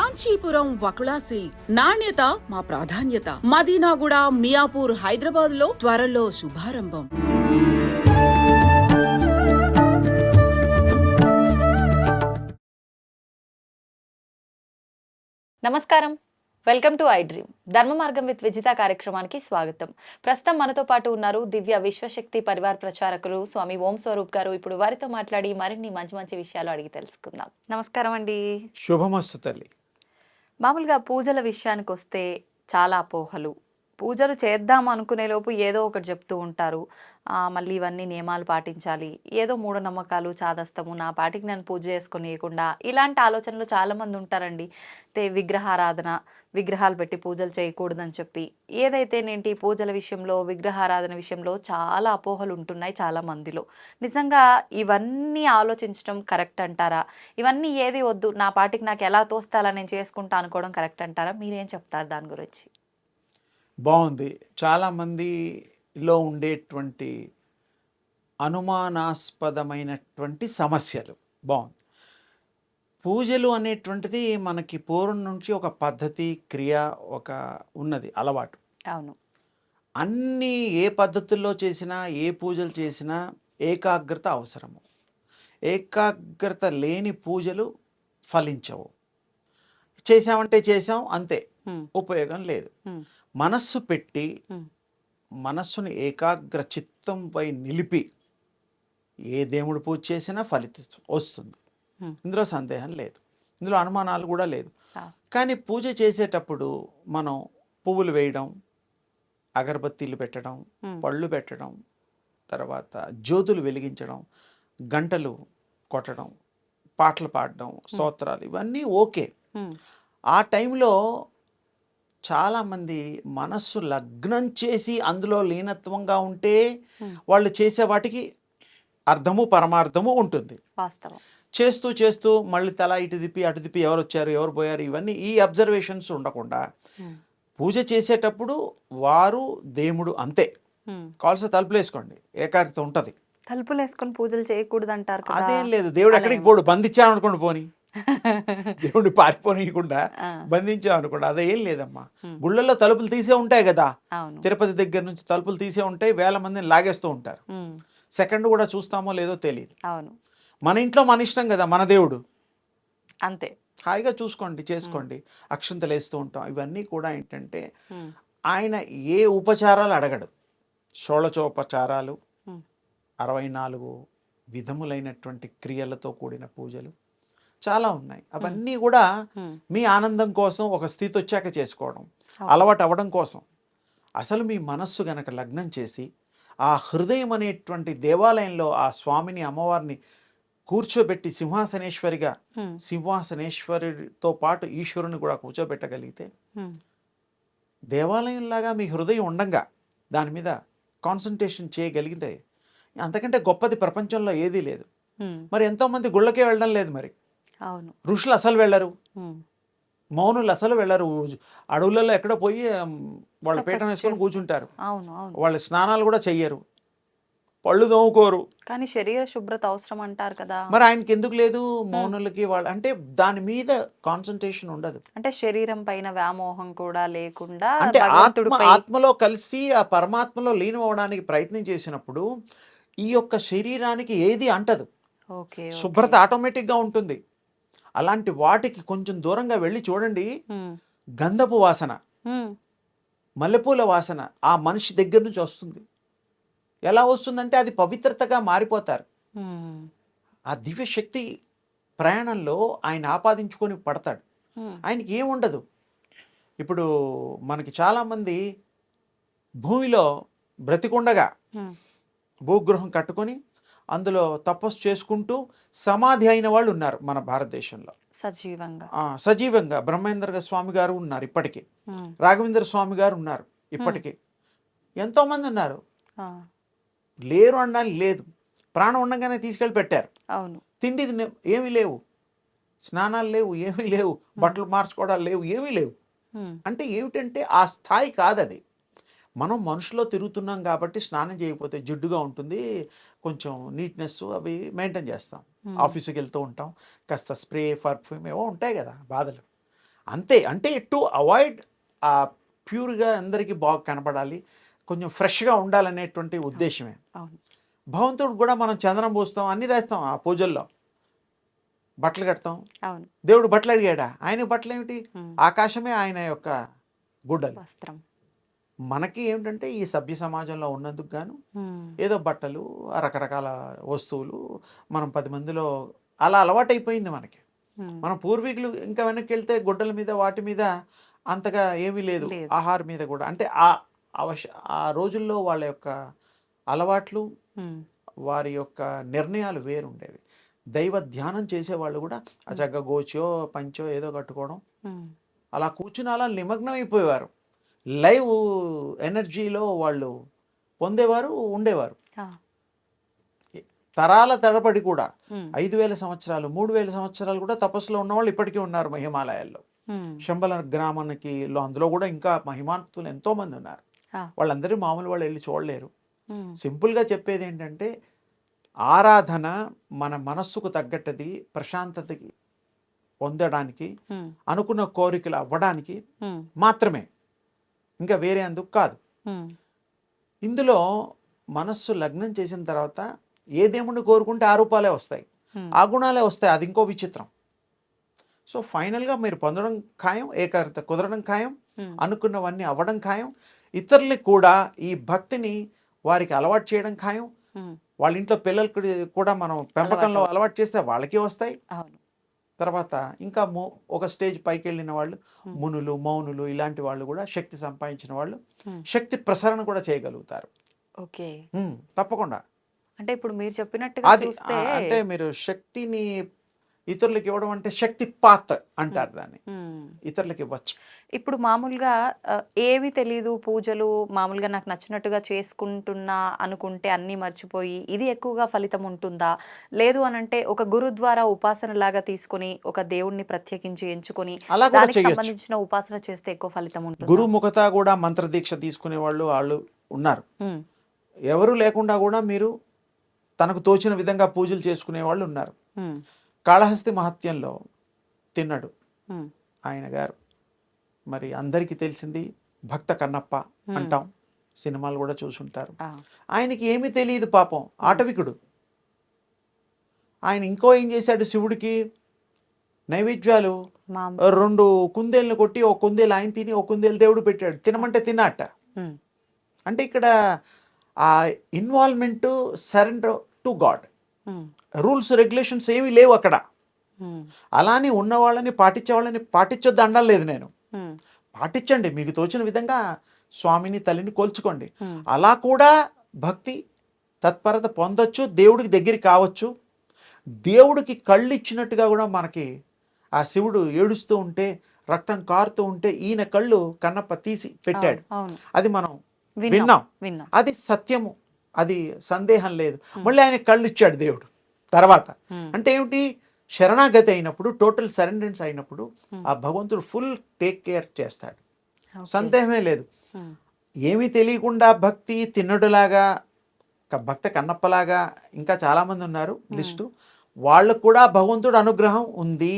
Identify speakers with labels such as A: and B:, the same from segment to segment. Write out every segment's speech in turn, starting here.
A: Kanchipuram Vakula silks నాణ్యత మా ప్రాధాన్యత. మదీనాగూడ, మియాపూర్, హైదరాబాద్ లో త్వరలో శుభారంభం.
B: నమస్కారం, వెల్కమ్ టు ఐ డ్రీమ్. ధర్మ మార్గం విత్ విజిత కార్యక్రమానికి స్వాగతం. ప్రస్తుతం మనతో పాటు ఉన్నారు దివ్య విశ్వశక్తి పరివార్ ప్రచారకులు స్వామి ఓం స్వరూప్ గారు. ఇప్పుడు వారితో మాట్లాడి మరిన్ని మంచి విషయాలు అడిగి తెలుసుకుందాం. నమస్కారం అండి.
C: శుభమస్తు తల్లి.
B: మామూలుగా పూజల విషయానికి వస్తే చాలా అపోహలు. పూజలు చేద్దాం అనుకునే లోపు ఏదో ఒకటి చెప్తూ ఉంటారు. మళ్ళీ ఇవన్నీ నియమాలు పాటించాలి, ఏదో మూఢనమ్మకాలు, చాదస్తము, నా పాటికి నేను పూజ చేసుకునేయకుండా ఇలాంటి ఆలోచనలు చాలామంది ఉంటారండి. విగ్రహారాధన, విగ్రహాలు పెట్టి పూజలు చేయకూడదని చెప్పి ఏదైతే నేంటి పూజల విషయంలో, విగ్రహారాధన విషయంలో చాలా అపోహలు ఉంటున్నాయి చాలా మందిలో. నిజంగా ఇవన్నీ ఆలోచించడం కరెక్ట్ అంటారా? ఇవన్నీ ఏది వద్దు, నా పాటికి నాకు ఎలా తోస్తాలా నేను చేసుకుంటా అనుకోవడం కరెక్ట్ అంటారా? మీరేం చెప్తారు దాని గురించి?
C: బాగుంది. చాలామందిలో ఉండేటువంటి అనుమానాస్పదమైనటువంటి సమస్యలు. బాగుంది. పూజలు అనేటువంటిది మనకి పూర్వం నుంచి ఒక పద్ధతి, క్రియ, ఒక ఉన్నది అలవాటు.
B: అవును.
C: అన్నీ ఏ పద్ధతుల్లో చేసినా, ఏ పూజలు చేసినా ఏకాగ్రత అవసరము. ఏకాగ్రత లేని పూజలు ఫలించవు. చేసామంటే చేసాం అంతే, ఉపయోగం లేదు. మనస్సు పెట్టి మనస్సుని ఏకాగ్ర చిత్తంపై నిలిపి ఏ దేవుడు పూజ చేసినా ఫలితం వస్తుంది. ఇందులో సందేహం లేదు, ఇందులో అనుమానాలు కూడా లేదు. కానీ పూజ చేసేటప్పుడు మనం పువ్వులు వేయడం, అగరబత్తీలు పెట్టడం, పళ్ళు పెట్టడం, తర్వాత జ్యోతులు వెలిగించడం, గంటలు కొట్టడం, పాటలు పాడడం, స్తోత్రాలు, ఇవన్నీ ఓకే. ఆ టైంలో చాలామంది మనస్సు లగ్నం చేసి అందులో లీనత్వంగా ఉంటే వాళ్ళు చేసే వాటికి అర్థము పరమార్థము ఉంటుంది.
B: వాస్తవం.
C: చేస్తూ చేస్తూ మళ్ళీ తల ఇటు తిప్పి అటు తిప్పి ఎవరు వచ్చారు ఎవరు పోయారు ఇవన్నీ ఈ అబ్జర్వేషన్స్ ఉండకుండా పూజ చేసేటప్పుడు వారు దేవుడు అంతే. కావాల్సిన తలుపులు వేసుకోండి, ఏకాగ్రత ఉంటుంది.
B: తలుపులు వేసుకొని పూజలు చేయకూడదు అంటారు.
C: అదేం లేదు, దేవుడు ఎక్కడికి పోడు. బంధించాను అనుకోండి, పోని దేవుడిని పారిపోనీయకుండా బంధించాం అనుకోండి, అదేం లేదమ్మా. గుళ్ళల్లో తలుపులు తీసే ఉంటాయి కదా, తిరుపతి దగ్గర నుంచి తలుపులు తీసే ఉంటాయి, వేల మందిని లాగేస్తూ ఉంటారు. సెకండ్ కూడా చూస్తామో లేదో తెలియదు. మన ఇంట్లో మన ఇష్టం కదా, మన దేవుడు
B: అంతే.
C: హాయిగా చూసుకోండి, చేసుకోండి. అక్షంతలు వేస్తూ ఉంటాం. ఇవన్నీ కూడా ఏంటంటే ఆయన ఏ ఉపచారాలు అడగడు. షోళచోపచారాలు, 64 విధములైనటువంటి క్రియలతో కూడిన పూజలు చాలా ఉన్నాయి. అవన్నీ కూడా మీ ఆనందం కోసం, ఒక స్థితి వచ్చాక చేసుకోవడం, అలవాటు అవ్వడం కోసం. అసలు మీ మనస్సు గనక లగ్నం చేసి ఆ హృదయం అనేటువంటి దేవాలయంలో ఆ స్వామిని, అమ్మవారిని కూర్చోబెట్టి సింహాసనేశ్వరిగా, సింహాసనేశ్వరితో పాటు ఈశ్వరుని కూడా కూర్చోబెట్టగలిగితే, దేవాలయంలాగా మీ హృదయం ఉండంగా దాని మీద కాన్సన్ట్రేషన్ చేయగలిగితే అంతకంటే గొప్పది ప్రపంచంలో ఏదీ లేదు. మరి ఎంతోమంది గుళ్ళకే వెళ్ళడం లేదు. మరి ఋషులు అసలు వెళ్ళరు, మౌనులు అసలు వెళ్ళరు. అడవులలో ఎక్కడో పోయి వాళ్ళ పీఠం వేసుకొని కూర్చుంటారు. వాళ్ళ స్నానాలు కూడా చెయ్యరు, పళ్ళు తోముకోరు.
B: కానీ శరీర శుభ్రత అవసరం అంటారు కదా.
C: మరి ఆయనకి ఎందుకు లేదు? మౌనులకి వాళ్ళు అంటే దాని మీద కాన్సన్ట్రేషన్ ఉండదు.
B: అంటే శరీరం పైన వ్యామోహం కూడా లేకుండా,
C: అంటే ఆత్మలో కలిసి ఆ పరమాత్మలో లీనం అవడానికి ప్రయత్నం చేసినప్పుడు ఈ యొక్క శరీరానికి ఏది అంటదు, శుభ్రత ఆటోమేటిక్గా ఉంటుంది. అలాంటి వాటికి కొంచెం దూరంగా వెళ్ళి చూడండి, గంధపు వాసన, మల్లెపూల వాసన ఆ మనిషి దగ్గర నుంచి వస్తుంది. ఎలా వస్తుందంటే అది పవిత్రతగా మారిపోతారు. ఆ దివ్య శక్తి ప్రయాణంలో ఆయన ఆపాదించుకొని పడతాడు. ఆయనకి ఏముండదు. ఇప్పుడు మనకి చాలామంది భూమిలో బ్రతికుండగా భూగృహం కట్టుకొని అందులో తపస్సు చేసుకుంటూ సమాధి అయిన వాళ్ళు ఉన్నారు మన భారతదేశంలో. సజీవంగా బ్రహ్మేంద్ర స్వామి గారు ఉన్నారు ఇప్పటికీ, రాఘవేంద్ర స్వామి గారు ఉన్నారు ఇప్పటికీ, ఎంతోమంది ఉన్నారు. లేరు అనడానికి లేదు, ప్రాణం ఉండగానే తీసుకెళ్ళి పెట్టారు. తిండి ఏమీ లేవు, స్నానాలు లేవు, ఏమీ లేవు, బట్టలు మార్చుకోవడాలు లేవు, ఏమీ లేవు. అంటే ఏమిటంటే ఆ స్థాయి కాదది. మనం మనుషులో తిరుగుతున్నాం కాబట్టి స్నానం చేయకపోతే జిడ్డుగా ఉంటుంది, కొంచెం నీట్నెస్ అవి మెయింటైన్ చేస్తాం. ఆఫీసుకి వెళ్తూ ఉంటాం, కాస్త స్ప్రే, పర్ఫ్యూమ్ ఏవో ఉంటాయి కదా బాధలు. అంతే. అంటే టు అవాయిడ్ ప్యూర్గా అందరికీ బాగా కనపడాలి, కొంచెం ఫ్రెష్గా ఉండాలనేటువంటి ఉద్దేశమే.
B: అవును.
C: భగవంతుడు కూడా మనం చందనం పూస్తాం, అన్నీ రాస్తాం ఆ పూజల్లో, బట్టలు కడతాం.
B: అవును.
C: దేవుడు బట్టలు అడిగాడా? ఆయన బట్టలు ఏమిటి?
B: ఉమ్.
C: ఆకాశమే ఆయన యొక్క గుడ్డలు.
B: వస్త్రం.
C: మనకి ఏమిటంటే ఈ సభ్య సమాజంలో ఉన్నందుకు గాను
B: ఉమ్.
C: ఏదో బట్టలు, రకరకాల వస్తువులు, మనం 10 మందిలో అలా అలవాటైపోయింది మనకి.
B: ఉమ్.
C: మన పూర్వీకులు ఇంకా వెనక్కి వెళ్తే గుడ్డల మీద వాటి మీద అంతగా ఏమీ లేదు,
B: లేదు.
C: ఆహారం మీద కూడా. అంటే ఆ రోజుల్లో వాళ్ళ యొక్క అలవాట్లు,
B: ఉమ్.
C: వారి యొక్క నిర్ణయాలు వేరుండేవి. దైవ ధ్యానం చేసేవాళ్ళు కూడా ఆ చక్కగా గోచో పంచో ఏదో కట్టుకోవడం,
B: ఉమ్.
C: అలా కూర్చుని అలా నిమగ్నం అయిపోయేవారు. లైవ్ ఎనర్జీలో వాళ్ళు పొందేవారు, ఉండేవారు.
B: ఆ.
C: తరాల తడబడి కూడా
B: ఉమ్.
C: 5,000 సంవత్సరాలు 3,000 సంవత్సరాలు కూడా తపస్సులో ఉన్నవాళ్ళు ఇప్పటికీ ఉన్నారు హిమాలయాల్లో.
B: ఉమ్.
C: శంబల గ్రామానికి అందులో కూడా ఇంకా మహిమాంతులు ఎంతోమంది ఉన్నారు.
B: ఆ.
C: వాళ్ళందరూ మామూలు వాళ్ళు వెళ్ళి చూడలేరు.
B: ఉమ్.
C: సింపుల్గా చెప్పేది ఏంటంటే ఆరాధన మన మనస్సుకు తగ్గట్టది, ప్రశాంతతకి పొందడానికి,
B: ఉమ్.
C: అనుకున్న కోరికలు అవ్వడానికి
B: ఉమ్.
C: మాత్రమే, ఇంకా వేరే అందుకు కాదు.
B: ఉమ్.
C: ఇందులో మనస్సు లగ్నం చేసిన తర్వాత ఏ దేవుణ్ణి కోరుకుంటే ఆ రూపాలే వస్తాయి,
B: ఉమ్.
C: ఆ గుణాలే వస్తాయి. అది ఇంకో విచిత్రం. సో ఫైనల్గా మీరు పొందడం ఖాయం, ఏకాగ్రత కుదరడం ఖాయం,
B: ఉమ్.
C: అనుకున్నవన్నీ అవ్వడం ఖాయం. ఇతరులకు కూడా ఈ భక్తిని వారికి అలవాటు చేయడం ఖాయం.
B: ఉమ్.
C: వాళ్ళ ఇంట్లో పిల్లలకు కూడా మనం పెంపకంలో అలవాటు చేస్తే వాళ్ళకి వస్తాయి.
B: అవును.
C: తర్వాత ఇంకా ఒక స్టేజ్ పైకి వెళ్ళిన వాళ్ళు, మునులు, మౌనులు, ఇలాంటి వాళ్ళు కూడా శక్తి సంపాదించిన వాళ్ళు
B: ఉమ్.
C: శక్తి ప్రసరణ కూడా చేయగలుగుతారు.
B: ఓకే.
C: తప్పకుండా.
B: అంటే ఇప్పుడు మీరు చెప్పినట్టుగా
C: అది
B: చూస్తే
C: అంటే మీరు శక్తిని ఇతరులకు ఇవ్వడం అంటే శక్తి పాత్ అంటారు దాన్ని,
B: ఉమ్.
C: ఇతరులకు ఇవ్వచ్చు.
B: ఇప్పుడు మామూలుగా ఏవి తెలీదు, పూజలు మామూలుగా నాకు నచ్చినట్టుగా చేసుకుంటున్నా అనుకుంటే అన్నీ మర్చిపోయి ఇది ఎక్కువగా ఫలితం ఉంటుందా? లేదు అనంటే ఒక గురు ద్వారా ఉపాసన లాగా తీసుకొని ఒక దేవుణ్ణి ప్రత్యేకించి ఎంచుకొని
C: అలా కూడా
B: దానికి
C: చేయొచ్చు.
B: సంబంధించిన ఉపాసన చేస్తే ఎక్కువ ఫలితం ఉంటుంది.
C: గురుముఖత కూడా మంత్రదీక్ష తీసుకునే వాళ్ళు ఉన్నారు. ఎవరు లేకుండా కూడా మీరు తనకు తోచిన విధంగా పూజలు చేసుకునే వాళ్ళు ఉన్నారు. కాళహస్తి మహత్యంలో తిన్నడు ఆయన గారు, మరి అందరికీ తెలిసింది భక్త కన్నప్ప అంటాం, సినిమాలు కూడా చూసుంటారు. ఆయనకి ఏమీ తెలియదు పాపం, ఆటవికుడు. ఆయన ఇంకో ఏం చేశాడు, శివుడికి నైవేద్యాలు 2 కుందేలను కొట్టి ఒక కుందేలు ఆయన తిని ఒక కుందేలు దేవుడు పెట్టాడు, తినమంటే తిన్నట్ట. అంటే ఇక్కడ ఆ involvement, surrender to God. Rules regulations ఏమీ లేవు అక్కడ. అలానే ఉన్న వాళ్ళని పాటించే వాళ్ళని పాటించొద్దు అనడం లేదు నేను. పాటించండి, మీకు తోచిన విధంగా స్వామిని తల్లిని కోల్చుకోండి. అలా కూడా భక్తి తత్పరత పొందొచ్చు, దేవుడికి దగ్గరికి కావచ్చు. దేవుడికి కళ్ళు ఇచ్చినట్టుగా కూడా మనకి ఆ శివుడు ఏడుస్తూ ఉంటే, రక్తం కారుతూ ఉంటే ఈయన కళ్ళు కన్నప్ప తీసి పెట్టాడు. అది మనం విన్నాం, అది సత్యము, అది సందేహం లేదు. మళ్ళీ ఆయన కళ్ళు ఇచ్చాడు దేవుడు తర్వాత. అంటే ఏమిటి, శరణాగతి అయినప్పుడు, టోటల్ సరెండరెన్స్ అయినప్పుడు ఆ భగవంతుడు ఫుల్ టేక్ కేర్ చేస్తాడు, సందేహమే లేదు. ఏమీ తెలియకుండా భక్తి తిన్నడులాగా, భక్త కన్నప్పలాగా ఇంకా చాలామంది ఉన్నారు లిస్టు. వాళ్ళకు కూడా భగవంతుడు అనుగ్రహం ఉంది,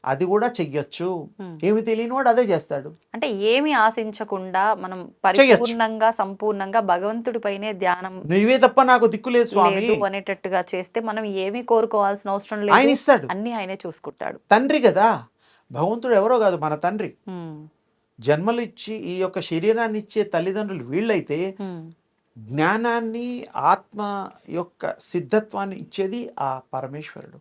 C: అది కూడా చెయ్యొచ్చు. ఏమి తెలియని వాడు అదే చేస్తాడు.
B: అంటే ఏమి ఆశించకుండా మనం పరిపూర్ణంగా సంపూర్ణంగా భగవంతుడిపైనే ధ్యానం,
C: నువ్వే తప్ప నాకు దిక్కు లేదు స్వామి
B: అనేటట్టుగా చేస్తే మనం ఏమి కోరుకోవాల్సిన అవసరం లేదు,
C: ఆయన ఇస్తాడు,
B: అన్ని ఆయనే చూసుకుంటాడు.
C: తండ్రి కదా భగవంతుడు, ఎవరో కాదు మన తండ్రి. జన్మలు ఇచ్చి ఈ యొక్క శరీరాన్ని ఇచ్చే తల్లిదండ్రులు వీళ్ళైతే, జ్ఞానాన్ని ఆత్మ యొక్క సిద్ధత్వాన్ని ఇచ్చేది ఆ పరమేశ్వరుడు.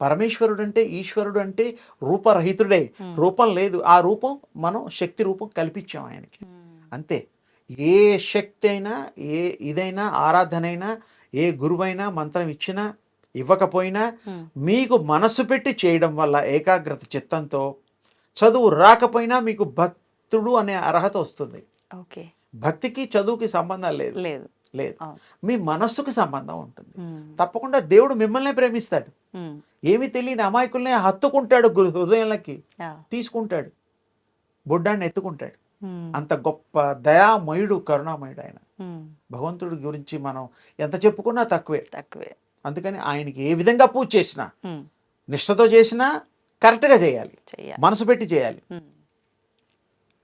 C: పరమేశ్వరుడు అంటే, ఈశ్వరుడు అంటే రూపరహితుడే, రూపం లేదు. ఆ రూపం మనం శక్తి రూపం కల్పించాం ఆయనకి, అంతే. ఏ శక్తి అయినా, ఏ ఇదైనా, ఆరాధనైనా, ఏ గురువైనా మంత్రం ఇచ్చినా ఇవ్వకపోయినా మీకు మనసు పెట్టి చేయడం వల్ల ఏకాగ్రత చిత్తంతో, చదువు రాకపోయినా మీకు భక్తుడు అనే అర్హత వస్తుంది. భక్తికి చదువుకి సంబంధం లేదు, లేదు. మీ మనస్సుకు సంబంధం ఉంటుంది. తప్పకుండా దేవుడు మిమ్మల్ని ప్రేమిస్తాడు. ఏమి తెలియని అమాయకుల్ని హత్తుకుంటాడు, హృదయంలోకి తీసుకుంటాడు, బొడ్డాన్ని ఎత్తుకుంటాడు. అంత గొప్ప దయామయుడు, కరుణామయుడు ఆయన. భగవంతుడి గురించి మనం ఎంత చెప్పుకున్నా తక్కువే. అందుకని ఆయనకి ఏ విధంగా పూజ చేసినా, నిష్ఠతో చేసినా, కరెక్ట్గా చేయాలి,
B: చెయ్యాలి.
C: మనసు పెట్టి చేయాలి.
B: ఉమ్,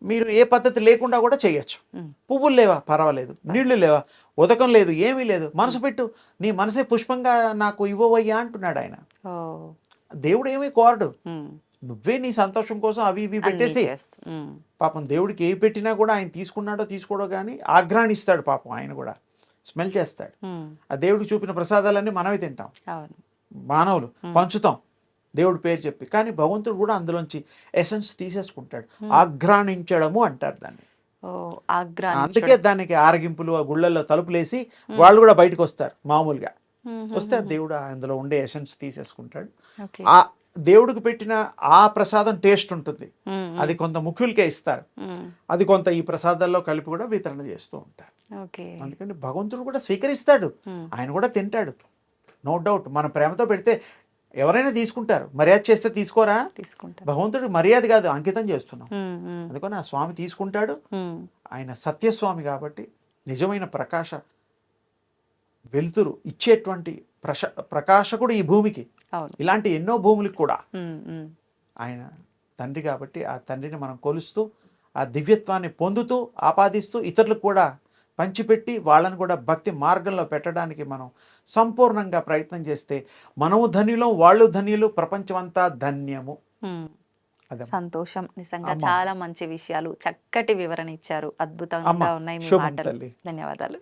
C: మీరు ఏ పద్ధతి లేకుండా కూడా చేయొచ్చు.
B: ఉమ్,
C: పువ్వులు లేవా పర్వాలేదు, నీళ్లు లేవా, ఉదకం లేదు, ఏమీ లేదు, మనసు పెట్టు, నీ మనసే పుష్పంగా నాకు ఇవ్వవయ్యా అంటున్నాడు ఆయన.
B: ఓ,
C: దేవుడు ఏమీ కోరడు,
B: ఉమ్,
C: నువ్వే నీ సంతోషం కోసం అవి ఇవి
B: అన్నీ
C: పెట్టేసి.
B: చేస్తూ, ఉమ్,
C: పాపం దేవుడికి ఏ పెట్టినా కూడా ఆయన తీసుకున్నాడో తీసుకోడో కానీ ఆఘ్రాణిస్తాడు పాపం, ఆయన కూడా స్మెల్ చేస్తాడు.
B: ఉమ్,
C: ఆ దేవుడికి చూపిన ప్రసాదాలన్నీ మనమే తింటాం,
B: అవును.
C: మానవులు పంచుతాం దేవుడి పేరు చెప్పి, కానీ భగవంతుడు కూడా అందులోంచి ఎసెన్స్ తీసేసుకుంటాడు. ఆఘ్రాణించడము అంటారు దాన్ని.
B: ఓ, ఆగ్రా.
C: అందుకే దానికి ఆరగింపులు, ఆ గుళ్ళల్లో తలుపులేసి వాళ్ళు కూడా బయటకు వస్తారు మామూలుగా. వస్తే ఆ దేవుడు అందులో ఉండే ఎసెన్స్ తీసేసుకుంటాడు.
B: ఓకే.
C: ఆ దేవుడికి పెట్టిన ఆ ప్రసాదం టేస్ట్ ఉంటుంది,
B: ఉమ్,
C: అది కొంత ముఖ్యులకే ఇస్తారు,
B: ఉమ్,
C: అది కొంత ఈ ప్రసాదాల్లో కలిపి కూడా వితరణ చేస్తూ ఉంటారు.
B: ఓకే.
C: అందుకని భగవంతుడు కూడా స్వీకరిస్తాడు,
B: ఉమ్,
C: ఆయన కూడా తింటాడు, నో డౌట్. మన ప్రేమతో పెడితే ఎవరైనా తీసుకుంటారు, మర్యాద చేస్తే తీసుకోరా?
B: తీసుకుంటా.
C: భగవంతుడికి మర్యాద కాదు, అంకితం చేస్తున్నాం.
B: ఉమ్, ఉమ్,
C: అందుకని ఆ స్వామి తీసుకుంటాడు.
B: ఉమ్,
C: ఆయన సత్యస్వామి కాబట్టి నిజమైన ప్రకాశ వెలుతురు ఇచ్చేటువంటి ప్రకాశకుడు ఈ భూమికి.
B: అవును.
C: ఇలాంటి ఎన్నో భూములకు కూడా
B: ఉమ్, ఉమ్,
C: ఆయన తండ్రి కాబట్టి ఆ తండ్రిని మనం కొలుస్తూ ఆ దివ్యత్వాన్ని పొందుతూ ఆపాదిస్తూ ఇతరులకు కూడా పంచిపెట్టి వాళ్ళని కూడా భక్తి మార్గంలో పెట్టడానికి మనం సంపూర్ణంగా ప్రయత్నం చేస్తే మనము ధన్యులం, వాళ్ళు ధన్యులు, ప్రపంచమంతా ధన్యము.
B: ఉమ్.
C: అదే
B: సంతోషం. నిజంగా
C: అమ్మ.
B: చాలా మంచి విషయాలు, చక్కటి వివరణ ఇచ్చారు. అద్భుతంగా
C: అమ్మ,
B: ఉన్నాయి మీ
C: శుభం
B: మాటలు.
C: తల్లి.
B: ధన్యవాదాలు.